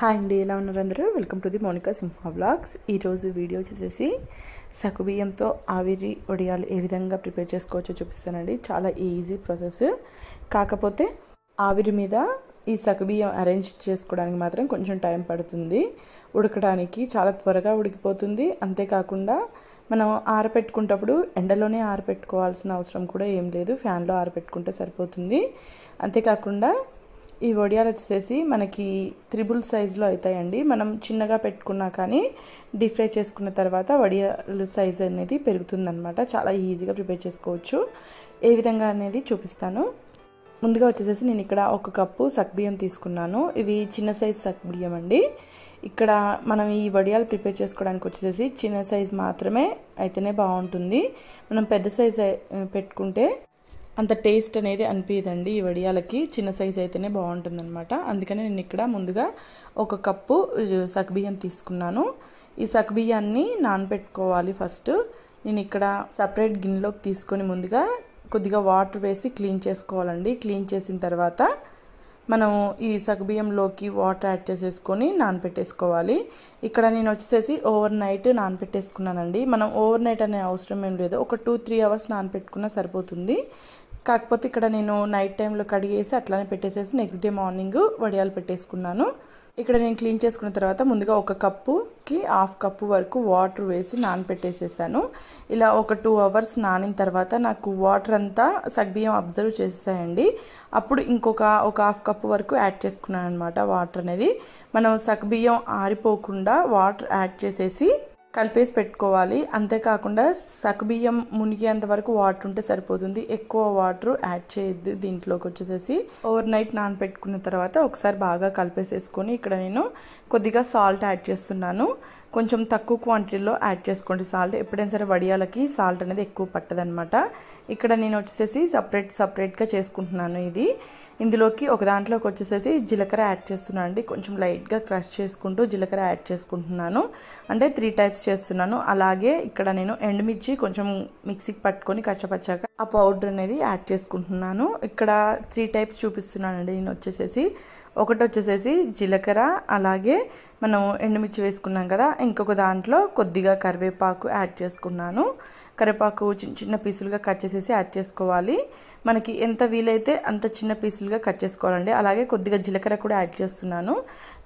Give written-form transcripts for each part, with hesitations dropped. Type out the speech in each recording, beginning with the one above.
Hi అండి, ఎలా ఉన్నారు అందరూ? Welcome to the Monika Simha vlogs. ఈరోజు వీడియో వచ్చేసి సగ్గుబియ్యంతో ఆవిరి వడియాలు ఏ విధంగా ప్రిపేర్ చేసుకోవచ్చో చూపిస్తానండి. చాలా ఈజీ ప్రాసెస్. కాకపోతే ఆవిరి మీద ఈ సగ్గుబియ్యం అరేంజ్ చేసుకోవడానికి మాత్రం కొంచెం టైం పడుతుంది. ఉడకడానికి చాలా త్వరగా ఉడికిపోతుంది. అంతేకాకుండా మనం ఆరబెట్టుకునేటప్పుడు ఎండలోనే ఆరబెట్టుకోవాల్సిన అవసరం కూడా ఏం లేదు, ఫ్యాన్లో ఆరబెట్టుకుంటే సరిపోతుంది. అంతేకాకుండా ఈ వడియాలు వచ్చేసి మనకి త్రిబుల్ సైజులో అవుతాయండి. మనం చిన్నగా పెట్టుకున్నా కానీ డీప్ ఫ్రై చేసుకున్న తర్వాత వడియాల సైజ్ అనేది పెరుగుతుందన్నమాట. చాలా ఈజీగా ప్రిపేర్ చేసుకోవచ్చు. ఏ విధంగా అనేది చూపిస్తాను. ముందుగా వచ్చేసి నేను ఇక్కడ 1 కప్పు సగ్గుబియ్యం తీసుకున్నాను. ఇవి చిన్న సైజు సగ్గుబియ్యం అండి. ఇక్కడ మనం ఈ వడియాలు ప్రిపేర్ చేసుకోవడానికి వచ్చేసి చిన్న సైజు మాత్రమే అయితేనే బాగుంటుంది. మనం పెద్ద సైజు పెట్టుకుంటే అంత టేస్ట్ అనేది అనిపించదండి. ఈ వడియాలకి చిన్న సైజు అయితేనే బాగుంటుందన్నమాట. అందుకని నేను ఇక్కడ ముందుగా 1 కప్పు సగ్గుబియ్యం తీసుకున్నాను. ఈ సగ్గుబియ్యాన్ని నానబెట్టుకోవాలి. ఫస్ట్ నేను ఇక్కడ సపరేట్ గిన్నెలోకి తీసుకొని ముందుగా కొద్దిగా వాటర్ వేసి క్లీన్ చేసుకోవాలండి. క్లీన్ చేసిన తర్వాత మనం ఈ సగ్గుబియ్యంలోకి వాటర్ యాడ్ చేసేసుకొని నానబెట్టేసుకోవాలి. ఇక్కడ నేను వచ్చేసి ఓవర్ నైట్ నానబెట్టేసుకున్నానండి. మనం ఓవర్ నైట్ అనే అవసరం ఏం లేదు, ఒక 2-3 అవర్స్ నానబెట్టుకున్నా సరిపోతుంది. కాకపోతే ఇక్కడ నేను నైట్ టైంలో కడిగేసి అట్లానే పెట్టేసేసి నెక్స్ట్ డే మార్నింగ్ వడియాలు పెట్టేసుకున్నాను. ఇక్కడ నేను క్లీన్ చేసుకున్న తర్వాత ముందుగా 1 కప్పుకి 1/2 కప్పు వరకు వాటర్ వేసి నానబెట్టేసేసాను. ఇలా ఒక 2 అవర్స్ నానిన తర్వాత నాకు వాటర్ అంతా సగ్గుబియ్యం అబ్జర్వ్ చేసేసాయండి. అప్పుడు ఇంకొక 1/2 కప్పు వరకు యాడ్ చేసుకున్నాను అనమాట. వాటర్ అనేది మనం సగ్గుబియ్యం ఆరిపోకుండా వాటర్ యాడ్ చేసేసి కలిపేసి పెట్టుకోవాలి. అంతేకాకుండా సగ్గుబియ్యం మునిగేంత వరకు వాటర్ ఉంటే సరిపోతుంది. ఎక్కువ వాటర్ యాడ్ చేయొద్దు. దీంట్లోకి వచ్చేసి ఓవర్ నైట్ నానబెట్టుకున్న తర్వాత ఒకసారి బాగా కలిపేసేసుకొని ఇక్కడ నేను కొద్దిగా సాల్ట్ యాడ్ చేస్తున్నాను. కొంచెం తక్కువ క్వాంటిటీలో యాడ్ చేసుకోండి సాల్ట్. ఎప్పుడైనా సరే వడియాలకి సాల్ట్ అనేది ఎక్కువ పట్టదనమాట. ఇక్కడ నేను వచ్చేసి సపరేట్గా చేసుకుంటున్నాను. ఇందులోకి ఒక దాంట్లోకి వచ్చేసి జీలకర్ర యాడ్ చేస్తున్నాను అండి. కొంచెం లైట్గా క్రష్ చేసుకుంటూ జీలకర్ర యాడ్ చేసుకుంటున్నాను. అంటే 3 టైప్స్ చేస్తున్నాను. అలాగే ఇక్కడ నేను ఎండుమిర్చి కొంచెం మిక్సీకి పట్టుకొని కచ్చపచ్చగా ఆ పౌడర్ అనేది యాడ్ చేసుకుంటున్నాను. ఇక్కడ 3 టైప్స్ చూపిస్తున్నానండి నేను వచ్చేసి. ఒకటి వచ్చేసి జీలకర్ర, అలాగే మనం ఎండుమిర్చి వేసుకున్నాం కదా, ఇంకొక దాంట్లో కొద్దిగా కరివేపాకు యాడ్ చేసుకున్నాను. కరివేపాకు చిన్న చిన్న పీసులుగా కట్ చేసేసి యాడ్ చేసుకోవాలి. మనకి ఎంత వీలైతే అంత చిన్న పీసులుగా కట్ చేసుకోవాలండి. అలాగే కొద్దిగా జీలకర్ర కూడా యాడ్ చేస్తున్నాను.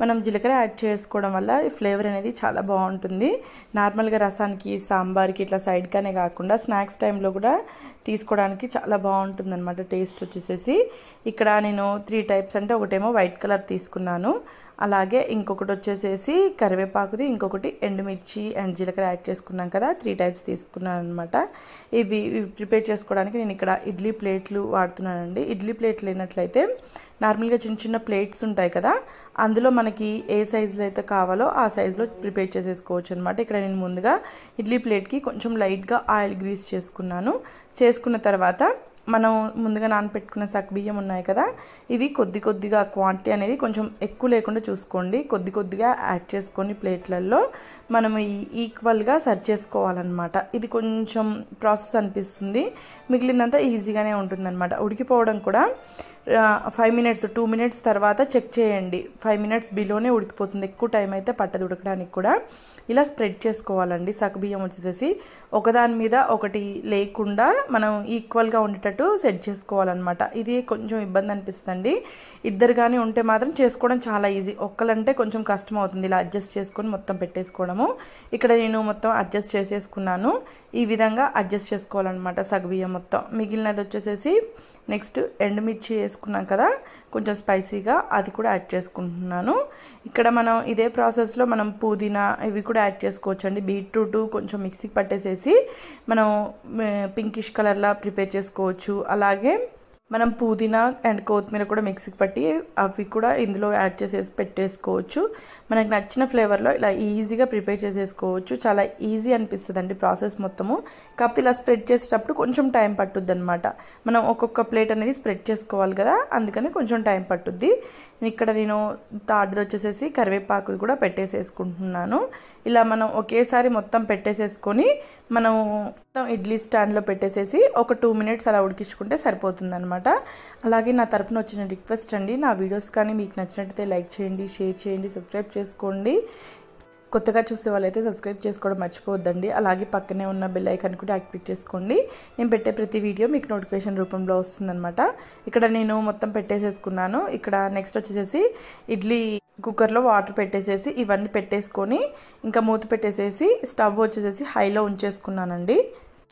మనం జీలకర్ర యాడ్ చేసుకోవడం వల్ల ఈ ఫ్లేవర్ అనేది చాలా బాగుంటుంది. నార్మల్గా రసానికి, సాంబార్కి ఇట్లా సైడ్గానే కాకుండా స్నాక్స్ టైంలో కూడా తీసుకోవడానికి చాలా బాగుంటుంది అనమాట. టేస్ట్ వచ్చేసి ఇక్కడ నేను 3 టైప్స్ అంటే ఒకటేమో వైట్ కలర్ తీసుకున్నాను, అలాగే ఇంకొకటి వచ్చేసి కరివేపాకుది, ఇంకొకటి ఎండుమిర్చి అండ్ జీలకర్ర యాడ్ చేసుకున్నాం కదా, 3 టైప్స్ తీసుకున్నాను అనమాట. ఇవి ప్రిపేర్ చేసుకోవడానికి నేను ఇక్కడ ఇడ్లీ ప్లేట్లు వాడుతున్నానండి. ఇడ్లీ ప్లేట్లు లేనట్లయితే నార్మల్గా చిన్న చిన్న ప్లేట్స్ ఉంటాయి కదా, అందులో మనకి ఏ సైజులో అయితే కావాలో ఆ సైజులో ప్రిపేర్ చేసేసుకోవచ్చు అనమాట. ఇక్కడ నేను ముందుగా ఇడ్లీ ప్లేట్కి కొంచెం లైట్గా ఆయిల్ గ్రీస్ చేసుకున్న తర్వాత మనం ముందుగా నానబెట్టుకున్న సగ్గుబియ్యం ఉన్నాయి కదా, ఇవి కొద్దిగా క్వాంటిటీ అనేది కొంచెం ఎక్కువ లేకుండా చూసుకోండి. కొద్దిగా యాడ్ చేసుకొని ప్లేట్లలో మనం ఈక్వల్గా సర్వ్ చేసుకోవాలన్నమాట. ఇది కొంచెం ప్రాసెస్ అనిపిస్తుంది, మిగిలిందంతా ఈజీగానే ఉంటుందన్నమాట. ఉడికిపోవడం కూడా 5 మినిట్స్ 2 మినిట్స్ తర్వాత చెక్ చేయండి. 5 మినిట్స్ బిలోనే ఉడికిపోతుంది. ఎక్కువ టైం అయితే పట్టదు ఉడకడానికి కూడా. ఇలా స్ప్రెడ్ చేసుకోవాలండి. సగ్గుబియ్యం వచ్చేసి ఒకదాని మీద ఒకటి లేకుండా మనం ఈక్వల్గా ఉండేటట్టు సెట్ చేసుకోవాలన్నమాట. ఇది కొంచెం ఇబ్బంది అనిపిస్తుందండి. ఇద్దరు కానీ ఉంటే మాత్రం చేసుకోవడం చాలా ఈజీ. ఒక్కలంటే కొంచెం కష్టం అవుతుంది ఇలా అడ్జస్ట్ చేసుకొని మొత్తం పెట్టేసుకోవడము. ఇక్కడ నేను మొత్తం అడ్జస్ట్ చేసేసుకున్నాను. ఈ విధంగా అడ్జస్ట్ చేసుకోవాలన్నమాట సగ్గుబియ్యం మొత్తం. మిగిలినది వచ్చేసి నెక్స్ట్ ఎండుమిర్చి వేసుకున్నాం కదా, కొంచెం స్పైసీగా, అది కూడా యాడ్ చేసుకుంటున్నాను. ఇక్కడ మనం ఇదే ప్రాసెస్లో మనం పుదీనా ఇవి కూడా యాడ్ చేసుకోవచ్చు అండి. బీట్రూట్ కొంచెం మిక్సీకి పట్టేసేసి మనం పింకిష్ కలర్లా ప్రిపేర్ చేసుకోవచ్చు. అలాగే మనం పుదీనా అండ్ కొత్తిమీర కూడా మిక్సీకి పట్టి అవి కూడా ఇందులో యాడ్ చేసేసి పెట్టేసుకోవచ్చు. మనకు నచ్చిన ఫ్లేవర్లో ఇలా ఈజీగా ప్రిపేర్ చేసేసుకోవచ్చు. చాలా ఈజీ అనిపిస్తుంది అండి ప్రాసెస్ మొత్తము. కాకపోతే ఇలా స్ప్రెడ్ చేసేటప్పుడు కొంచెం టైం పట్టుద్ది అనమాట. మనం ఒక్కొక్క ప్లేట్ అనేది స్ప్రెడ్ చేసుకోవాలి కదా, అందుకని కొంచెం టైం పట్టుద్ది. ఇక్కడ నేను థర్డ్ది వచ్చేసి కరివేపాకు కూడా పెట్టేసేసుకుంటున్నాను. ఇలా మనం ఒకేసారి మొత్తం పెట్టేసేసుకొని మనం మొత్తం ఇడ్లీ స్టాండ్లో పెట్టేసేసి ఒక 2 మినిట్స్ అలా ఉడికించుకుంటే సరిపోతుందన్నమాట. అలాగే నా తరపున వచ్చిన రిక్వెస్ట్ అండి, నా వీడియోస్ కానీ మీకు నచ్చినట్టయితే లైక్ చేయండి, షేర్ చేయండి, సబ్స్క్రైబ్ చేసుకోండి. కొత్తగా చూసే వాళ్ళైతే సబ్స్క్రైబ్ చేసుకోవడం మర్చిపోవద్దండి. అలాగే పక్కనే ఉన్న బెల్ ఐకాన్ కూడా యాక్టివేట్ చేసుకోండి. నేను పెట్టే ప్రతి వీడియో మీకు నోటిఫికేషన్ రూపంలో వస్తుందన్నమాట. ఇక్కడ నేను మొత్తం పెట్టేసేసుకున్నాను. ఇక్కడ నెక్స్ట్ వచ్చేసేసి ఇడ్లీ కుక్కర్లో వాటర్ పెట్టేసేసి ఇవన్నీ పెట్టేసుకొని ఇంకా మూత పెట్టేసేసి స్టవ్ వచ్చేసేసి హైలో ఉంచేసుకున్నానండి.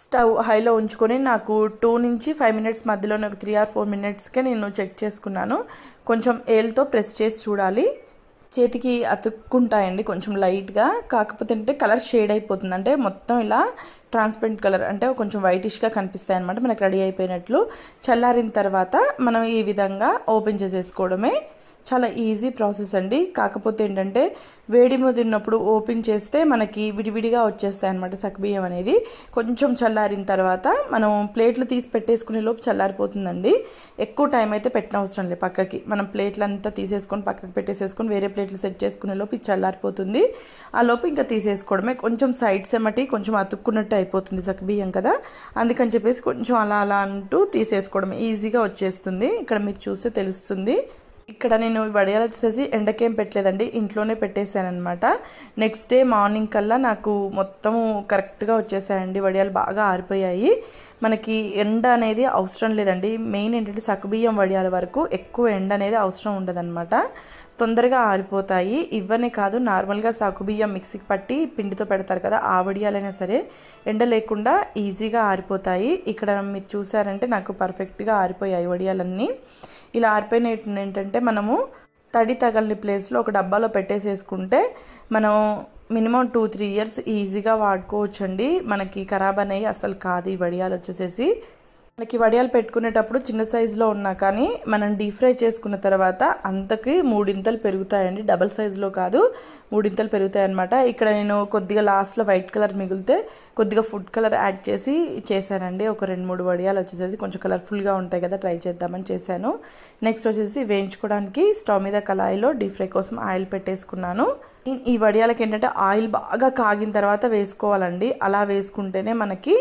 స్టవ్ హైలో ఉంచుకొని నాకు 2 నుంచి 5 మినిట్స్ మధ్యలో నాకు 3 or 4 మినిట్స్కే నేను చెక్ చేసుకున్నాను. కొంచెం ఏల్తో ప్రెస్ చేసి చూడాలి. చేతికి అతుక్కుంటాయండి కొంచెం లైట్గా, కాకపోతే అంటే కలర్ షేడ్ అయిపోతుంది, అంటే మొత్తం ఇలా ట్రాన్స్పరెంట్ కలర్ అంటే కొంచెం వైటిష్గా కనిపిస్తాయి అనమాట. మనకు రెడీ అయిపోయినట్లు. చల్లారిన తర్వాత మనం ఈ విధంగా ఓపెన్ చేసేసుకోవడమే. చాలా ఈజీ ప్రాసెస్ అండి. కాకపోతే ఏంటంటే వేడి మీద ఉన్నప్పుడు ఓపెన్ చేస్తే మనకి విడివిడిగా వచ్చేస్తాయి అనమాట సగ్గుబియ్యం అనేది. కొంచెం చల్లారిన తర్వాత మనం ప్లేట్లు తీసి పెట్టేసుకునే లోపు చల్లారిపోతుందండి. ఎక్కువ టైం అయితే పెట్టిన అవసరం లేదు. పక్కకి మనం ప్లేట్లు అంతా తీసేసుకొని పక్కకి పెట్టేసేసుకొని వేరే ప్లేట్లు సెట్ చేసుకునే లోపు ఇది చల్లారిపోతుంది. ఆ లోపు ఇంకా తీసేసుకోవడమే. కొంచెం సైడ్స్ ఏమటి కొంచెం అతుక్కున్నట్టు అయిపోతుంది సగ్గుబియ్యం కదా, అందుకని చెప్పేసి కొంచెం అలా అలా అంటూ తీసేసుకోవడమే. ఈజీగా వచ్చేస్తుంది. ఇక్కడ మీరు చూస్తే తెలుస్తుంది. ఇక్కడ నేను వడియాలు వచ్చేసి ఎండకేం పెట్టలేదండి, ఇంట్లోనే పెట్టేశాను అనమాట. నెక్స్ట్ డే మార్నింగ్ కల్లా నాకు మొత్తం కరెక్ట్గా వచ్చేసాయండి. వడియాలు బాగా ఆరిపోయాయి. మనకి ఎండ అనేది అవసరం లేదండి. మెయిన్ ఏంటంటే సగ్గుబియ్యం వడియాల వరకు ఎక్కువ ఎండ అనేది అవసరం ఉండదన్నమాట. తొందరగా ఆరిపోతాయి. ఇవన్నీ కాదు, నార్మల్గా సగ్గుబియ్యం మిక్సీకి పట్టి పిండితో పెడతారు కదా, ఆ వడియాలైనా సరే ఎండ లేకుండా ఈజీగా ఆరిపోతాయి. ఇక్కడ మీరు చూసారంటే నాకు పర్ఫెక్ట్గా ఆరిపోయాయి వడియాలన్నీ. ఇలా ఆరిపోయిన ఏంటంటే మనము తడి తగలని ప్లేస్లో ఒక డబ్బాలో పెట్టేసేసుకుంటే మనం మినిమం 2-3 ఇయర్స్ ఈజీగా వాడుకోవచ్చండి. మనకి ఖరాబ్ అనేవి అసలు కాదు ఈ వడియాలు వచ్చేసేసి. మనకి వడియాలు పెట్టుకునేటప్పుడు చిన్న సైజులో ఉన్నా కానీ మనం డీప్ ఫ్రై చేసుకున్న తర్వాత అంతకి 3 ఇంతలు పెరుగుతాయండి. డబల్ సైజులో కాదు, 3 ఇంతలు పెరుగుతాయి అనమాట. ఇక్కడ నేను కొద్దిగా లాస్ట్లో వైట్ కలర్ మిగిలితే కొద్దిగా ఫుడ్ కలర్ యాడ్ చేసి చేశానండి. ఒక 2-3 వడియాలు వచ్చేసేసి కొంచెం కలర్ఫుల్గా ఉంటాయి కదా, ట్రై చేద్దామని చేశాను. నెక్స్ట్ వచ్చేసి వేయించుకోవడానికి స్టవ్ మీద కళాయిలో డీప్ ఫ్రై కోసం ఆయిల్ పెట్టేసుకున్నాను. ఈ వడియాలకి ఏంటంటే ఆయిల్ బాగా కాగిన తర్వాత వేసుకోవాలండి. అలా వేసుకుంటేనే మనకి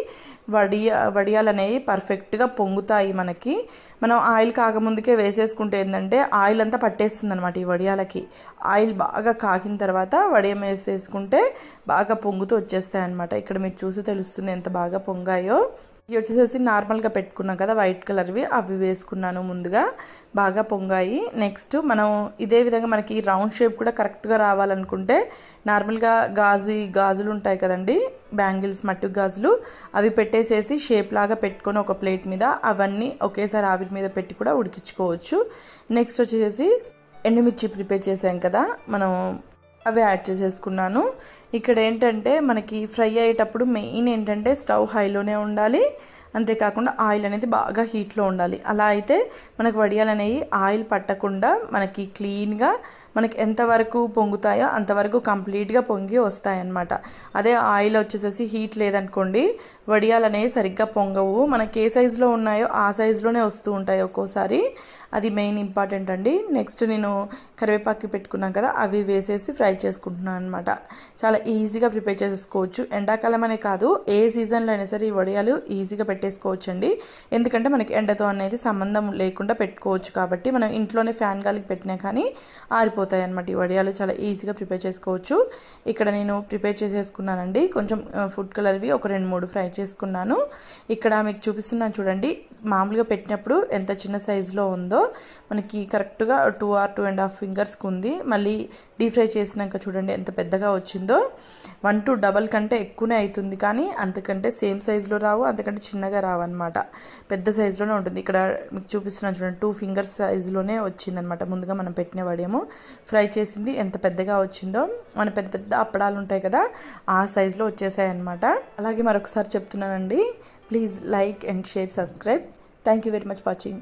వడియాలు అనేవి పర్ఫెక్ట్గా పొంగుతాయి. మనం ఆయిల్ కాగముందుకే వేసేసుకుంటే ఏంటంటే ఆయిల్ అంతా పట్టేస్తుంది అనమాట ఈ వడియాలకి. ఆయిల్ బాగా కాగిన తర్వాత వడియం వేసుకుంటే బాగా పొంగుతూ వచ్చేస్తాయి అనమాట. ఇక్కడ మీరు చూసి తెలుస్తుంది ఎంత బాగా పొంగాయో. ఇవి వచ్చేసేసి నార్మల్గా పెట్టుకున్నాం కదా వైట్ కలర్వి, అవి వేసుకున్నాను ముందుగా, బాగా పొంగాయి. నెక్స్ట్ మనం ఇదే విధంగా మనకి రౌండ్ షేప్ కూడా కరెక్ట్గా రావాలనుకుంటే నార్మల్గా గాజులు ఉంటాయి కదండి, బ్యాంగిల్స్ మట్టి గాజులు, అవి పెట్టేసేసి షేప్ లాగా పెట్టుకొని ఒక ప్లేట్ మీద అవన్నీ ఒకేసారి ఆవిరి మీద పెట్టి కూడా ఉడికించుకోవచ్చు. నెక్స్ట్ వచ్చేసి ఎండుమిర్చి ప్రిపేర్ చేసాం కదా మనం, అవి యాడ్ చేసేసుకున్నాను. ఇక్కడ ఏంటంటే మనకి ఫ్రై అయ్యేటప్పుడు మెయిన్ ఏంటంటే స్టవ్ హైలోనే ఉండాలి, అంతేకాకుండా ఆయిల్ అనేది బాగా హీట్లో ఉండాలి. అలా అయితే మనకు వడియాలు అనేవి ఆయిల్ పట్టకుండా మనకి క్లీన్గా మనకి ఎంతవరకు పొంగుతాయో అంతవరకు కంప్లీట్గా పొంగి వస్తాయన్నమాట. అదే ఆయిల్ వచ్చేసేసి హీట్ లేదనుకోండి వడియాలు అనేవి సరిగ్గా పొంగవు. మనకి ఏ సైజులో ఉన్నాయో ఆ సైజులోనే వస్తూ ఉంటాయి ఒక్కోసారి. అది మెయిన్ ఇంపార్టెంట్ అండి. నెక్స్ట్ నేను కరివేపాకు పెట్టుకున్నాను కదా, అవి వేసేసి ఫ్రై చేసుకుంటున్నాను అనమాట. చాలా ఈజీగా ప్రిపేర్ చేసుకోవచ్చు. ఎండాకాలం అనే కాదు, ఏ సీజన్లో అయినా సరే ఈ వడియాలు ఈజీగా పెట్టేసుకోవచ్చు అండి. ఎందుకంటే మనకి ఎండతో అనేది సంబంధం లేకుండా పెట్టుకోవచ్చు కాబట్టి మనం ఇంట్లోనే ఫ్యాన్ గాలికి పెట్టినా కానీ ఆరిపోతాయి అనమాట. ఈ వడియాలు చాలా ఈజీగా ప్రిపేర్ చేసుకోవచ్చు. ఇక్కడ నేను ప్రిపేర్ చేసేసుకున్నానండి. కొంచెం ఫుడ్ కలర్వి ఒక 2-3 ఫ్రై చేసుకున్నాను. ఇక్కడ మీకు చూపిస్తున్నాను చూడండి, మామూలుగా పెట్టినప్పుడు ఎంత చిన్న సైజులో ఉందో మనకి కరెక్ట్గా 2 or 2.5 ఫింగర్స్కి ఉంది. మళ్ళీ డీప్ ఫ్రై చేసినాక చూడండి ఎంత పెద్దగా వచ్చిందో. 1 to double కంటే ఎక్కువనే అవుతుంది, కానీ అంతకంటే సేమ్ సైజులో రావు, అంతకంటే చిన్నగా రావు అనమాట. పెద్ద సైజులోనే ఉంటుంది. ఇక్కడ మీకు చూపిస్తున్నాను చూడండి, 2 ఫింగర్స్ సైజులోనే వచ్చిందనమాట. ముందుగా మనం పెట్టిన వడియము ఫ్రై చేసింది ఎంత పెద్దగా వచ్చిందో, మన పెద్ద పెద్ద అప్పడాలు ఉంటాయి కదా ఆ సైజులో వచ్చేసాయి అనమాట. అలాగే మరొకసారి చెప్తున్నానండి, please like and share, subscribe. Thank you very much watching.